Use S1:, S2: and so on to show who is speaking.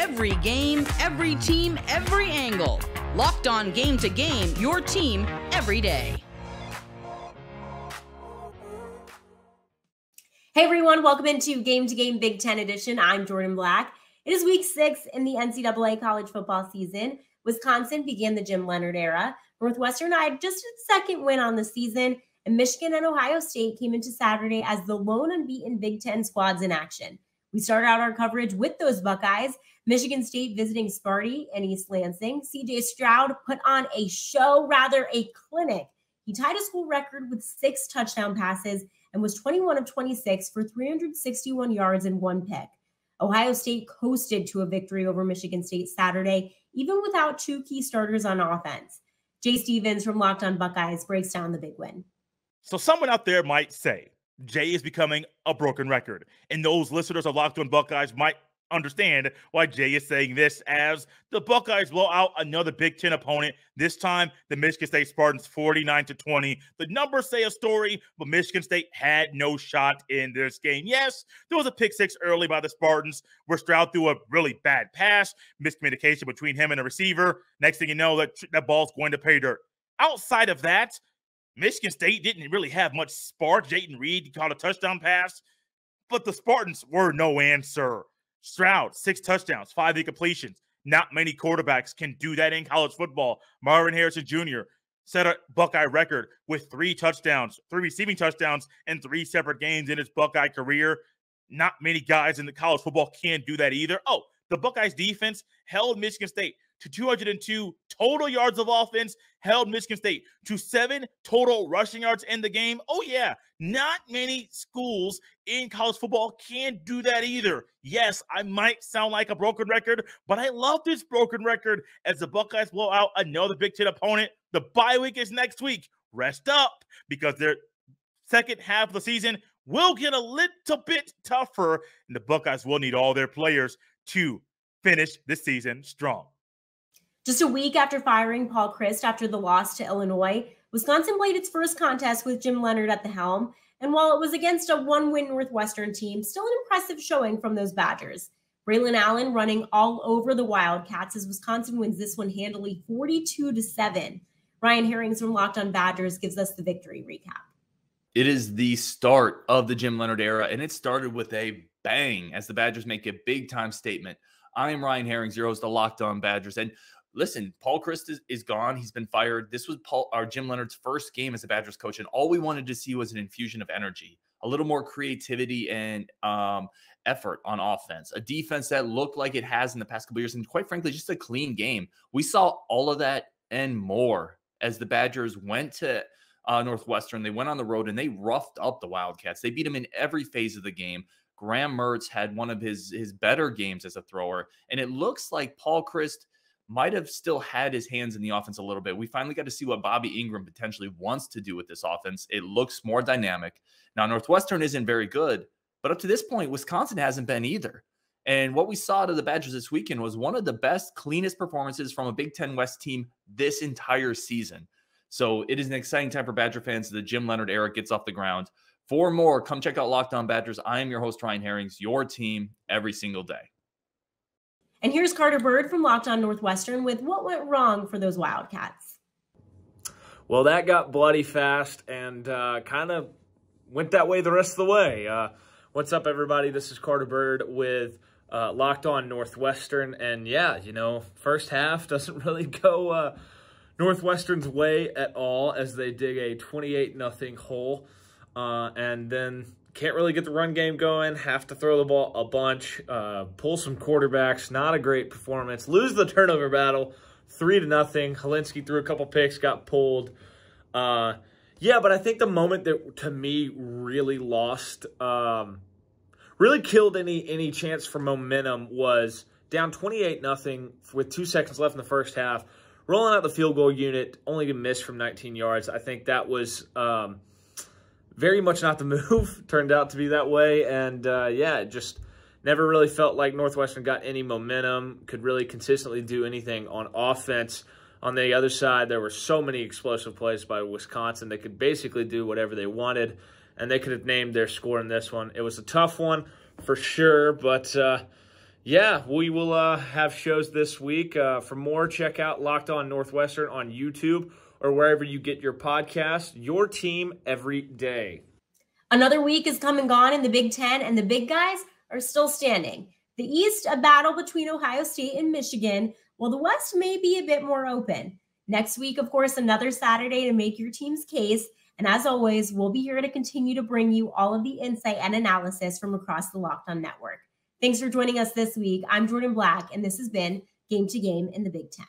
S1: Every game, every team, every angle. Locked On Game to Game, your team every day.
S2: Hey everyone, welcome into Game to Game Big Ten edition. I'm Jordan Black. It is week 6 in the NCAA college football season. Wisconsin began the Jim Leonhard era. Northwestern eyed just its second win on the season, and Michigan and Ohio State came into Saturday as the lone unbeaten Big Ten squads in action. We start out our coverage with those Buckeyes. Michigan State visiting Sparty and East Lansing. C.J. Stroud put on a clinic. He tied a school record with 6 touchdown passes and was 21 of 26 for 361 yards and 1 pick. Ohio State coasted to a victory over Michigan State Saturday, even without 2 key starters on offense. Jay Stephens from Locked On Buckeyes breaks down the big win.
S3: So someone out there might say Jay is becoming a broken record, and those listeners of Locked On Buckeyes might understand why Jay is saying this, as the Buckeyes blow out another Big Ten opponent. This time, the Michigan State Spartans 49-20. The numbers say a story, but Michigan State had no shot in this game. Yes, there was a pick 6 early by the Spartans where Stroud threw a really bad pass, miscommunication between him and the receiver. Next thing you know, that ball's going to pay dirt. Outside of that, Michigan State didn't really have much spark. Jayden Reed caught a touchdown pass, but the Spartans were no answer. Stroud, 6 touchdowns, 5 incompletions. Not many quarterbacks can do that in college football. Marvin Harrison Jr. set a Buckeye record with 3 touchdowns, 3 receiving touchdowns in 3 separate games in his Buckeye career. Not many guys in the college football can do that either. Oh, the Buckeyes defense held Michigan State to 202 total yards of offense, held Michigan State to 7 total rushing yards in the game. Oh, yeah, not many schools in college football can do that either. Yes, I might sound like a broken record, but I love this broken record as the Buckeyes blow out another Big Ten opponent. The bye week is next week. Rest up, because their second half of the season will get a little bit tougher, and the Buckeyes will need all their players to finish this season strong.
S2: Just a week after firing Paul Chryst after the loss to Illinois, Wisconsin played its first contest with Jim Leonhard at the helm. And while it was against a 1-win Northwestern team, still an impressive showing from those Badgers. Braylon Allen running all over the Wildcats as Wisconsin wins this one handily 42-7. Ryan Harings from Locked On Badgers gives us the victory recap.
S4: It is the start of the Jim Leonhard era, and it started with a bang as the Badgers make a big-time statement. I am Ryan Harings, your host of Locked On Badgers. And listen, Paul Chryst is gone. He's been fired. This was Jim Leonhard's first game as a Badgers coach, and all we wanted to see was an infusion of energy, a little more creativity and effort on offense, a defense that looked like it has in the past couple years, and quite frankly, just a clean game. We saw all of that and more as the Badgers went to Northwestern. They went on the road, and they roughed up the Wildcats. They beat them in every phase of the game. Graham Mertz had one of his better games as a thrower, and it looks like Paul Chryst might have still had his hands in the offense a little bit. We finally got to see what Bobby Ingram potentially wants to do with this offense. It looks more dynamic. Now, Northwestern isn't very good, but up to this point, Wisconsin hasn't been either. And what we saw out of the Badgers this weekend was one of the best, cleanest performances from a Big Ten West team this entire season. So it is an exciting time for Badger fans. The Jim Leonhard era gets off the ground. For more, come check out Locked On Badgers. I am your host, Ryan Harings, your team every single day.
S2: And here's Carter Byrd from Locked On Northwestern with what went wrong for those Wildcats.
S5: Well, that got bloody fast and kind of went that way the rest of the way. What's up, everybody? This is Carter Byrd with Locked On Northwestern. And yeah, first half doesn't really go Northwestern's way at all as they dig a 28-0 hole. And then can't really get the run game going, have to throw the ball a bunch, pull some quarterbacks, not a great performance, lose the turnover battle, 3-0. Helinski threw a couple picks, got pulled. Yeah, but I think the moment that, to me, really lost, really killed any chance for momentum was down 28-0 with 2 seconds left in the first half, rolling out the field goal unit, only to miss from 19 yards. I think that was very much not the move. Turned out to be that way. And, yeah, it just never really felt like Northwestern got any momentum, could really consistently do anything on offense. On the other side, there were so many explosive plays by Wisconsin. They could basically do whatever they wanted, and they could have named their score in this one. It was a tough one for sure, but, Yeah, we will have shows this week. For more, check out Locked On Northwestern on YouTube or wherever you get your podcast. Your team every day.
S2: Another week is come and gone in the Big Ten, and the big guys are still standing. The East, a battle between Ohio State and Michigan, while the West may be a bit more open. Next week, of course, another Saturday to make your team's case. And as always, we'll be here to continue to bring you all of the insight and analysis from across the Locked On Network. Thanks for joining us this week. I'm Jordan Black, and this has been Game to Game in the Big Ten.